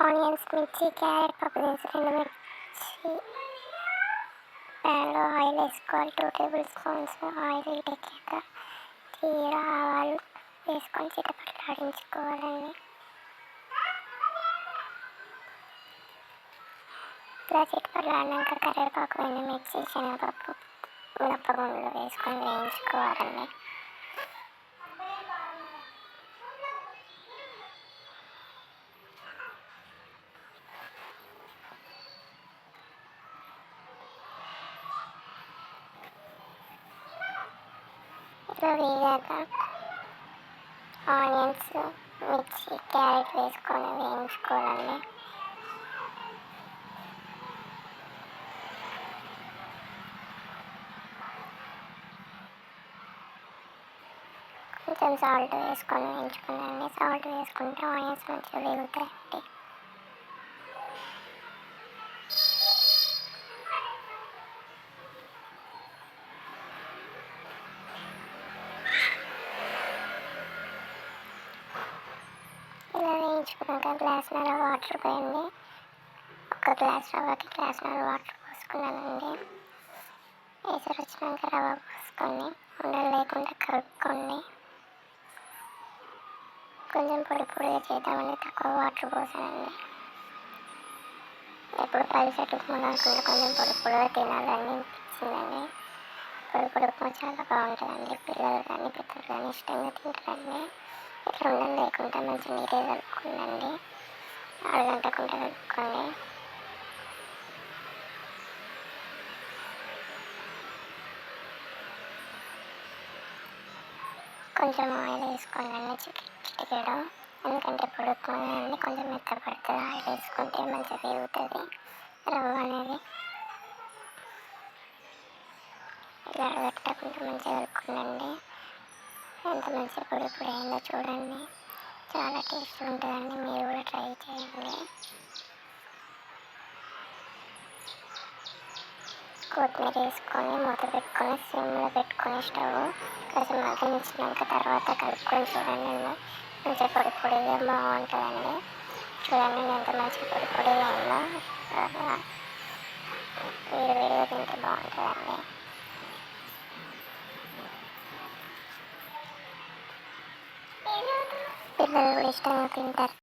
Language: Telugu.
ఆనియన్స్, మిర్చి, క్యారెట్, పప్పు దినుసులు, 2 మిర్చి, ప్యాన్లో ఆయిల్ వేసుకోవాలి. 2 టేబుల్ స్పూన్స్ ఆయిల్ హీట్ ఎక్కాక జీరా, ఆవాలు వేసుకొని చిటపటలాడించుకోవాలండి. ఇలా చిటపటలాడినాక కరివేపాకు, ఎండుమిర్చి, శనగపప్పు, మినపగుండ్లు వేసుకొని వేయించుకోవాలండి. ఇలా వేగాక ఆనియన్స్, మిర్చి, క్యారెట్ వేసుకొని వేయించుకోవాలండి. కొంచెం సాల్ట్ వేసుకొని వేయించుకోవాలండి. సాల్ట్ వేసుకుంటే ఆనియన్స్ మంచిగా వేగుతాయండి. ఇలా వేయించుకున్నాక గ్లాసున్నర వాటర్ పోయండి. 1 గ్లాస్ రవ్వకి గ్లాసున్నర వాటర్ పోసుకున్నానండి. వేసరి వచ్చినాక రవ్వ పోసుకొని ఉండలు లేకుండా కలుపుకోండి. కొంచెం పొడి పొడిగా చేద్దామని తక్కువ వాటర్ పోసానండి. ఎప్పుడు పల్చటి మునగకుండా కొంచెం పొడి పొడిగా తినాలని అనిపించిందండి. పొడి పొడి ఉప్మా చాలా బాగుంటుందండి. పిల్లలు కానీ పెద్దలు కానీ ఇష్టంగా తింటారండి. ఇట్లా ఉండలు లేకుండా మంచి నీట్గా కలుపుకోండి. అరగంటకుండా కలుపుకోండి. కొంచెం ఆయిల్ వేసుకోండి చిటికెడు. ఎందుకంటే ఇప్పుడు ఉప్మానండి కొంచెం మెత్తపడుతుంది. ఆయిల్ వేసుకుంటే మంచిగా వేగుతుంది రవ్వ అనేది. ఇలా అడగట్టకుండా మంచిగా కలుపుకోండి. ఎంత మంచిగా పొడి పొడి అయిందో చూడండి. చాలా టేస్ట్ ఉంటుందండి. మీరు కూడా ట్రై చేయండి. కొత్తిమీర వేసుకొని మూత పెట్టుకొని సిమ్లో పెట్టుకొని స్టవ్ కొంచెం మగ్గనిచ్చినాక తర్వాత కలుపుకొని చూడండి. మంచిగా పొడి పొడిగా బాగుంటుందండి. చూడండి ఎంత మంచిగా పొడి పొడిగా అయిందో. వేడి వేడిగా తింటే బాగుంటుందండి. పిల్లలు కూడా ఇష్టంగా తింటారు.